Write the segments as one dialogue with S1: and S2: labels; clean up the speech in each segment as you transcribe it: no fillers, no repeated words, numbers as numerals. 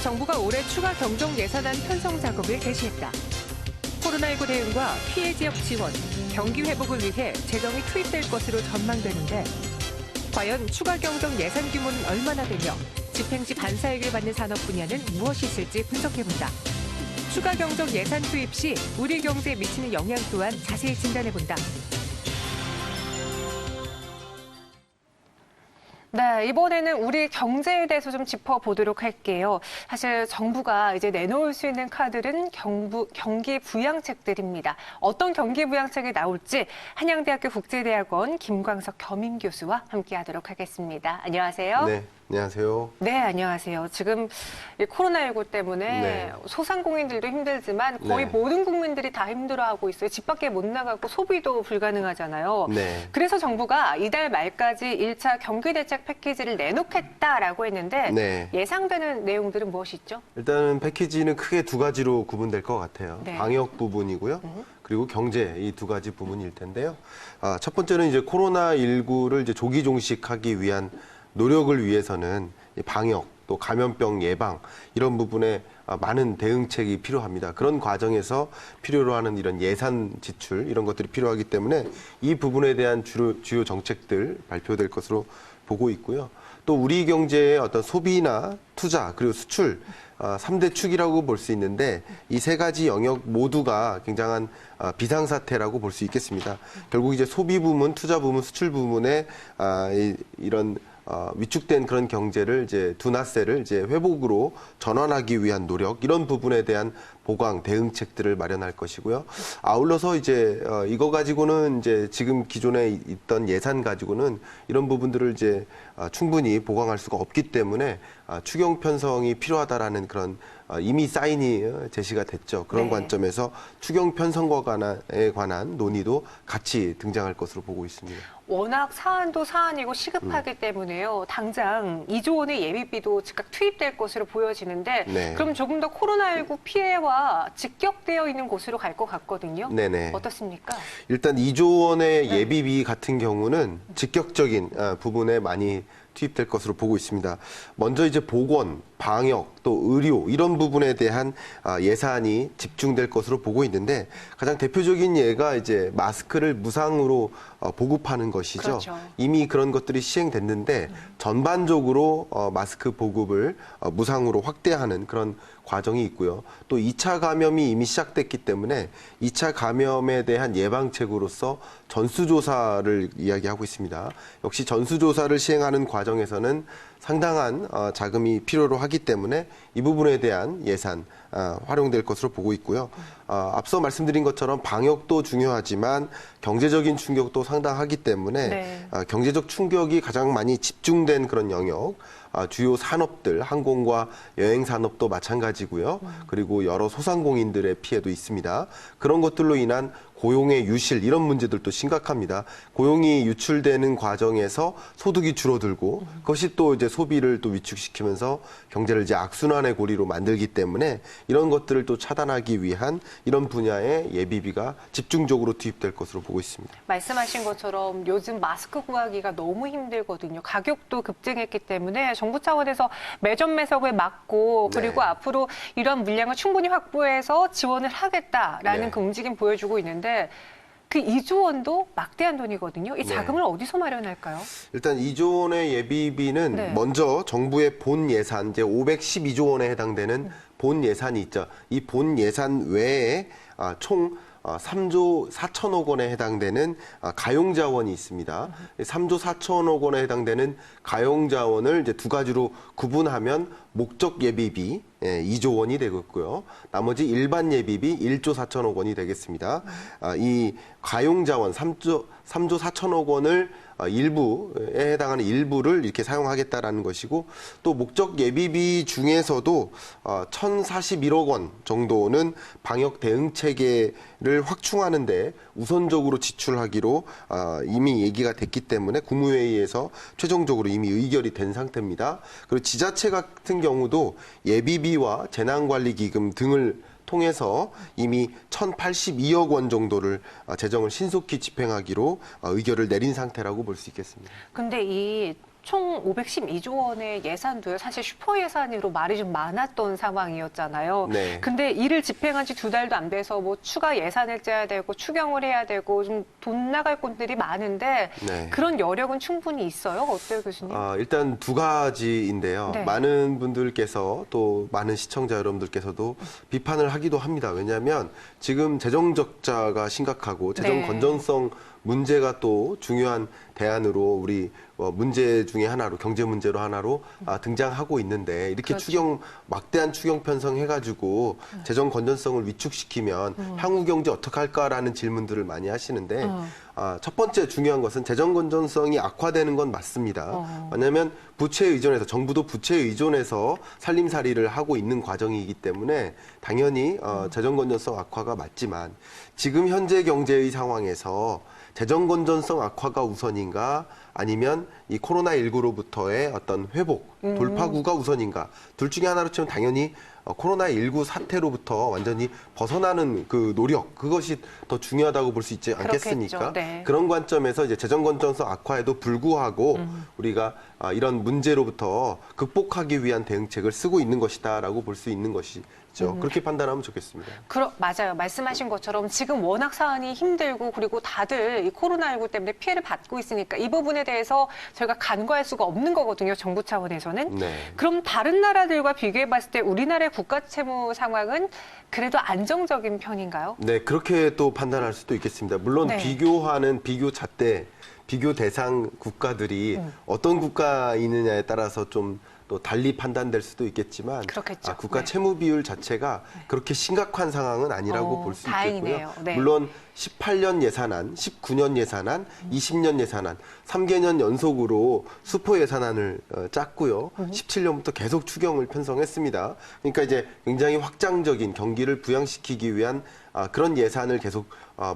S1: 정부가 올해 추가 경정 예산안 편성 작업을 개시했다. 코로나19 대응과 피해 지역 지원, 경기 회복을 위해 재정이 투입될 것으로 전망되는데 과연 추가 경정 예산 규모는 얼마나 되며 집행 시 반사이익을 받는 산업 분야는 무엇이 있을지 분석해본다. 추가 경정 예산 투입 시 우리 경제에 미치는 영향 또한 자세히 진단해본다.
S2: 네, 이번에는 우리 경제에 대해서 좀 짚어보도록 할게요. 사실 정부가 이제 내놓을 수 있는 카드는 경기 부양책들입니다. 어떤 경기 부양책이 나올지 한양대학교 국제대학원 김광석 겸임교수와 함께하도록 하겠습니다. 안녕하세요.
S3: 네, 안녕하세요.
S2: 네, 안녕하세요. 지금 이 코로나19 때문에
S3: 네.
S2: 소상공인들도 힘들지만 거의
S3: 네.
S2: 모든 국민들이 다 힘들어하고 있어요. 집 밖에 못 나가고 소비도 불가능하잖아요.
S3: 네.
S2: 그래서 정부가 이달 말까지 1차 경기대책 패키지를 내놓겠다라고 했는데
S3: 네.
S2: 예상되는 내용들은 무엇이 있죠?
S3: 일단은 패키지는 크게 두 가지로 구분될 것 같아요.
S2: 네.
S3: 방역 부분이고요. 그리고 경제 이 두 가지 부분일 텐데요. 첫 번째는 이제 코로나19를 이제 조기 종식하기 위한 노력을 위해서는 방역 또 감염병 예방 이런 부분에 많은 대응책이 필요합니다. 그런 과정에서 필요로 하는 이런 예산 지출 이런 것들이 필요하기 때문에 이 부분에 대한 주요 정책들 발표될 것으로 보고 있고요. 또 우리 경제의 어떤 소비나 투자 그리고 수출 3대 축이라고 볼 수 있는데 이 세 가지 영역 모두가 굉장한 비상사태라고 볼 수 있겠습니다. 결국 이제 소비 부문, 투자 부문, 수출 부문에 이런 위축된 그런 경제를 이제 둔화세를 이제 회복으로 전환하기 위한 노력 이런 부분에 대한 보강 대응책들을 마련할 것이고요. 아울러서 이제 이거 가지고는 이제 지금 기존에 있던 예산 가지고는 이런 부분들을 이제 충분히 보강할 수가 없기 때문에 추경 편성이 필요하다라는 그런 이미 사인이 제시가 됐죠. 그런
S2: 네.
S3: 관점에서 추경 편성에 관한 논의도 같이 등장할 것으로 보고 있습니다.
S2: 워낙 사안도 사안이고 시급하기 때문에요. 당장 2조 원의 예비비도 즉각 투입될 것으로 보여지는데
S3: 네.
S2: 그럼 조금 더 코로나19 피해와 직격되어 있는 곳으로 갈 것 같거든요.
S3: 네네.
S2: 어떻습니까?
S3: 일단 2조 원의 예비비 같은 경우는 직격적인 부분에 많이 투입될 것으로 보고 있습니다. 먼저 이제 보건, 방역, 또 의료 이런 부분에 대한 예산이 집중될 것으로 보고 있는데 가장 대표적인 예가 이제 마스크를 무상으로 보급하는 것이죠.
S2: 그렇죠.
S3: 이미 그런 것들이 시행됐는데 전반적으로 마스크 보급을 무상으로 확대하는 그런 과정이 있고요. 또 2차 감염이 이미 시작됐기 때문에 2차 감염에 대한 예방책으로서 전수조사를 이야기하고 있습니다. 역시 전수조사를 시행하는 과정에서는 상당한 자금이 필요로 하기 때문에 이 부분에 대한 예산 활용될 것으로 보고 있고요. 앞서 말씀드린 것처럼 방역도 중요하지만 경제적인 충격도 상당하기 때문에
S2: 네.
S3: 경제적 충격이 가장 많이 집중된 그런 영역 주요 산업들, 항공과 여행 산업도 마찬가지고요. 그리고 여러 소상공인들의 피해도 있습니다. 그런 것들로 인한 고용의 유실 이런 문제들도 심각합니다. 고용이 유출되는 과정에서 소득이 줄어들고 그것이 또 이제 소비를 또 위축시키면서 경제를 이제 악순환의 고리로 만들기 때문에 이런 것들을 또 차단하기 위한 이런 분야의 예비비가 집중적으로 투입될 것으로 보고 있습니다.
S2: 말씀하신 것처럼 요즘 마스크 구하기가 너무 힘들거든요. 가격도 급증했기 때문에 정부 차원에서 매점 매석을 막고 그리고
S3: 네.
S2: 앞으로 이런 물량을 충분히 확보해서 지원을 하겠다라는
S3: 네.
S2: 그 움직임 보여주고 있는데 그 2조 원도 막대한 돈이거든요. 이
S3: 네.
S2: 자금을 어디서 마련할까요?
S3: 일단 2조 원의 예비비는
S2: 네.
S3: 먼저 정부의 본 예산, 이제 512조 원에 해당되는 본 예산이 있죠. 이 본 예산 외에 총 3조 4천억 원에 해당되는 가용자원이 있습니다. 3조 4천억 원에 해당되는 가용자원을 이제 두 가지로 구분하면 목적 예비비 2조 원이 되겠고요. 나머지 일반 예비비 1조 4천억 원이 되겠습니다. 이 가용자원 3조 4천억 원을 일부에 해당하는 일부를 이렇게 사용하겠다라는 것이고 또 목적 예비비 중에서도 1,041억 원 정도는 방역 대응 체계를 확충하는 데 우선적으로 지출하기로 이미 얘기가 됐기 때문에 국무회의에서 최종적으로 이미 의결이 된 상태입니다. 그리고 지자체 같은 경우도 예비비와 재난관리기금 등을 통해서 이미 1,082억 원 정도를 재정을 신속히 집행하기로 의결을 내린 상태라고 볼 수 있겠습니다.
S2: 근데 이 총 512조 원의 예산도요. 사실 슈퍼 예산으로 말이 좀 많았던 상황이었잖아요.
S3: 네.
S2: 근데 이를 집행한 지 2달도 안 돼서 뭐 추가 예산을 짜야 되고 추경을 해야 되고 좀 돈 나갈 곳들이 많은데
S3: 네.
S2: 그런 여력은 충분히 있어요? 어때요, 교수님?
S3: 일단 두 가지인데요.
S2: 네.
S3: 많은 분들께서 또 많은 시청자 여러분들께서도 비판을 하기도 합니다. 왜냐하면 지금 재정 적자가 심각하고 재정
S2: 네.
S3: 건전성 문제가 또 중요한 대안으로 우리 문제 중에 하나로 경제 문제로 하나로 등장하고 있는데 이렇게
S2: 그렇죠.
S3: 막대한 추경 편성해가지고 재정 건전성을 위축시키면 향후 경제 어떻게 할까라는 질문들을 많이 하시는데 첫 번째 중요한 것은 재정 건전성이 악화되는 건 맞습니다. 왜냐하면 부채에 의존해서 정부도 부채에 의존해서 살림살이를 하고 있는 과정이기 때문에 당연히 재정 건전성 악화가 맞지만 지금 현재 경제의 상황에서 재정 건전성 악화가 우선인가 아니면 이 코로나19로부터의 어떤 회복, 돌파구가 우선인가 둘 중에 하나로 치면 당연히 코로나19 사태로부터 완전히 벗어나는 그 노력 그것이 더 중요하다고 볼 수 있지 않겠습니까?
S2: 그렇겠죠. 네.
S3: 그런 관점에서 이제 재정 건전성 악화에도 불구하고 우리가 이런 문제로부터 극복하기 위한 대응책을 쓰고 있는 것이다라고 볼 수 있는 것이죠. 그렇게 판단하면 좋겠습니다.
S2: 맞아요. 말씀하신 것처럼 지금 워낙 사안이 힘들고 그리고 다들 이 코로나19 때문에 피해를 받고 있으니까 이 부분에 대해서 저희가 간과할 수가 없는 거거든요. 정부 차원에서는.
S3: 네.
S2: 그럼 다른 나라들과 비교해 봤을 때 우리나라의 국가 채무 상황은 그래도 안정적인 편인가요?
S3: 네, 그렇게 또 판단할 수도 있겠습니다. 물론
S2: 네.
S3: 비교하는 비교 잣대, 비교 대상 국가들이 어떤 국가이느냐에 따라서 좀 또 달리 판단될 수도 있겠지만
S2: 그렇겠죠.
S3: 국가
S2: 네.
S3: 채무 비율 자체가 그렇게 심각한 상황은 아니라고 볼 수
S2: 다행이네요.
S3: 있겠고요.
S2: 네.
S3: 물론 18년 예산안, 19년 예산안, 20년 예산안 3개년 연속으로 수포 예산안을 짰고요. 17년부터 계속 추경을 편성했습니다. 그러니까 이제 굉장히 확장적인 경기를 부양시키기 위한 그런 예산을 계속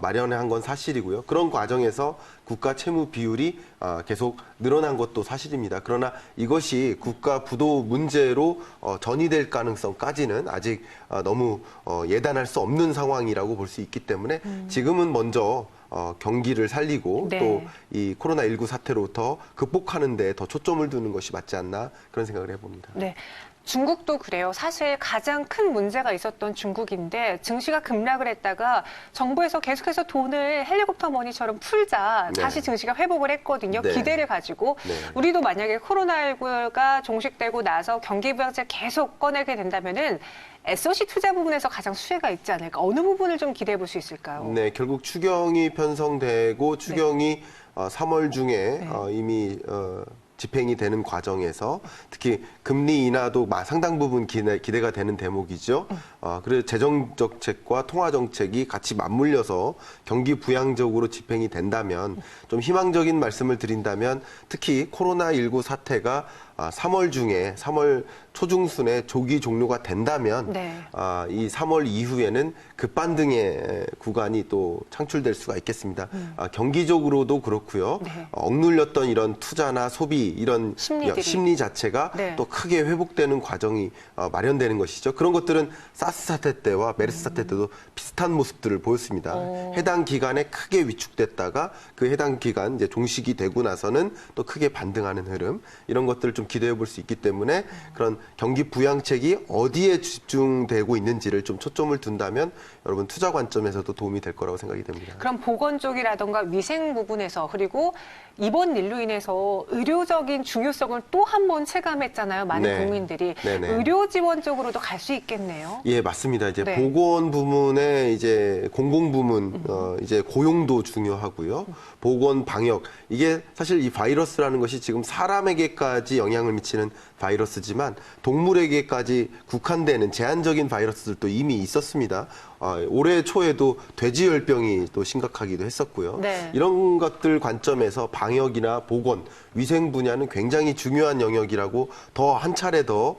S3: 마련한 건 사실이고요. 그런 과정에서 국가 채무 비율이 계속 늘어난 것도 사실입니다. 그러나 이것이 국가 부도 문제로 전이될 가능성까지는 아직 너무 예단할 수 없는 상황이라고 볼 수 있기 때문에 지금은 먼저 경기를 살리고
S2: 네.
S3: 또 이 코로나19 사태로부터 극복하는 데 더 초점을 두는 것이 맞지 않나 그런 생각을 해봅니다.
S2: 네. 중국도 그래요. 사실 가장 큰 문제가 있었던 중국인데 증시가 급락을 했다가 정부에서 계속해서 돈을 헬리콥터 머니처럼 풀자
S3: 네.
S2: 다시 증시가 회복을 했거든요.
S3: 네.
S2: 기대를 가지고
S3: 네.
S2: 우리도 만약에 코로나19가 종식되고 나서 경기 부양책 계속 꺼내게 된다면은 SOC 투자 부분에서 가장 수혜가 있지 않을까? 어느 부분을 좀 기대해 볼 수 있을까요?
S3: 네, 결국 추경이 편성되고 추경이 3월 중에
S2: 네.
S3: 이미 집행이 되는 과정에서 특히 금리 인하도 상당 부분 기대가 되는 대목이죠. 그래서 재정정책과 통화정책이 같이 맞물려서 경기 부양적으로 집행이 된다면 좀 희망적인 말씀을 드린다면 특히 코로나19 사태가 3월 초중순에 조기 종료가 된다면
S2: 네.
S3: 이 3월 이후에는 급반등의 구간이 또 창출될 수가 있겠습니다. 경기적으로도 그렇고요.
S2: 네.
S3: 억눌렸던 이런 투자나 소비 이런
S2: 심리들이.
S3: 심리 자체가
S2: 네.
S3: 또 크게 회복되는 과정이 마련되는 것이죠. 그런 것들은 사스 사태 때와 메르스 사태 때도 비슷한 모습들을 보였습니다. 해당 기간에 크게 위축됐다가 그 해당 기간 이제 종식이 되고 나서는 또 크게 반등하는 흐름 이런 것들을 좀 기대해 볼 수 있기 때문에 그런 경기 부양책이 어디에 집중되고 있는지를 좀 초점을 둔다면 여러분 투자 관점에서도 도움이 될 거라고 생각이 됩니다.
S2: 그럼 보건 쪽이라던가 위생 부분에서 그리고 이번 일로 인해서 의료적인 중요성을 또 한 번 체감했잖아요. 많은
S3: 네.
S2: 국민들이.
S3: 네네.
S2: 의료 지원 쪽으로도 갈 수 있겠네요.
S3: 예, 맞습니다. 이제
S2: 네.
S3: 보건 부문에 이제 공공 부문 이제 고용도 중요하고요. 보건 방역 이게 사실 이 바이러스라는 것이 지금 사람에게까지 영향을 미치는 바이러스지만 동물에게까지 국한되는 제한적인 바이러스들도 이미 있었습니다. 올해 초에도 돼지열병이 또 심각하기도 했었고요.
S2: 네.
S3: 이런 것들 관점에서 방역이나 보건, 위생 분야는 굉장히 중요한 영역이라고 더 한 차례 더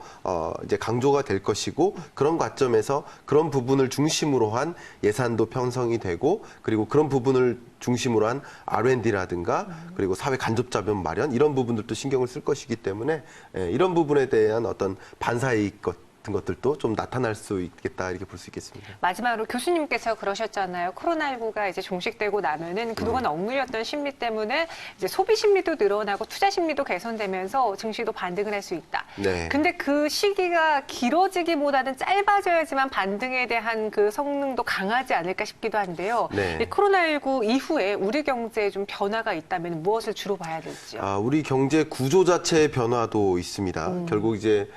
S3: 이제 강조가 될 것이고 그런 관점에서 그런 부분을 중심으로 한 예산도 편성이 되고 그리고 그런 부분을 중심으로 한 R&D라든가 그리고 사회 간접 자본 마련 이런 부분들도 신경을 쓸 것이기 때문에 이런 부분에 대한 어떤 반사이익 것 같은 것들도 좀 나타날 수 있겠다 이렇게 볼 수 있겠습니다.
S2: 마지막으로 교수님께서 그러셨잖아요. 코로나19가 이제 종식되고 나면은 그동안 억눌렸던 심리 때문에 이제 소비 심리도 늘어나고 투자 심리도 개선되면서 증시도 반등을 할 수 있다.
S3: 네.
S2: 근데 그 시기가 길어지기보다는 짧아져야지만 반등에 대한 그 성능도 강하지 않을까 싶기도 한데요.
S3: 네.
S2: 이 코로나19 이후에 우리 경제에 좀 변화가 있다면 무엇을 주로 봐야 될지요?
S3: 우리 경제 구조 자체의 변화도 있습니다. 결국 이제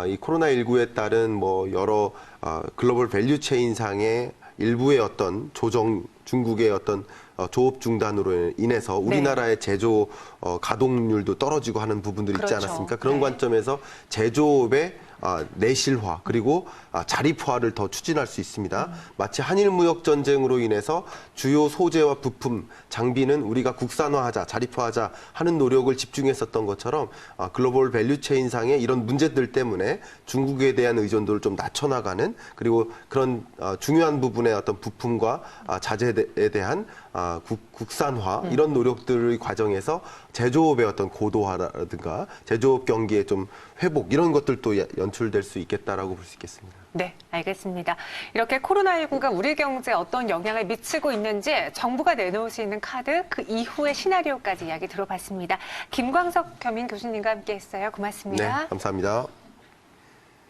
S3: 이 코로나19에 따른 뭐 여러 글로벌 밸류 체인상의 일부의 어떤 조정, 중국의 어떤 조업 중단으로 인해서 우리나라의 제조 가동률도 떨어지고 하는 부분들이 있지
S2: 그렇죠.
S3: 않았습니까? 그런
S2: 네.
S3: 관점에서 제조업의 내실화 그리고 자립화를 더 추진할 수 있습니다. 마치 한일 무역 전쟁으로 인해서 주요 소재와 부품, 장비는 우리가 국산화하자, 자립화하자 하는 노력을 집중했었던 것처럼 글로벌 밸류체인상의 이런 문제들 때문에 중국에 대한 의존도를 좀 낮춰나가는 그리고 그런 중요한 부분의 어떤 부품과 자재에 대한 국산화 이런 노력들의 과정에서 제조업의 어떤 고도화라든가 제조업 경기의 좀 회복 이런 것들도 연출될 수 있겠다라고 볼 수 있겠습니다.
S2: 네, 알겠습니다. 이렇게 코로나19가 우리 경제에 어떤 영향을 미치고 있는지 정부가 내놓을 수 있는 카드, 그 이후의 시나리오까지 이야기 들어봤습니다. 김광석 겸임 교수님과 함께했어요. 고맙습니다.
S3: 네, 감사합니다.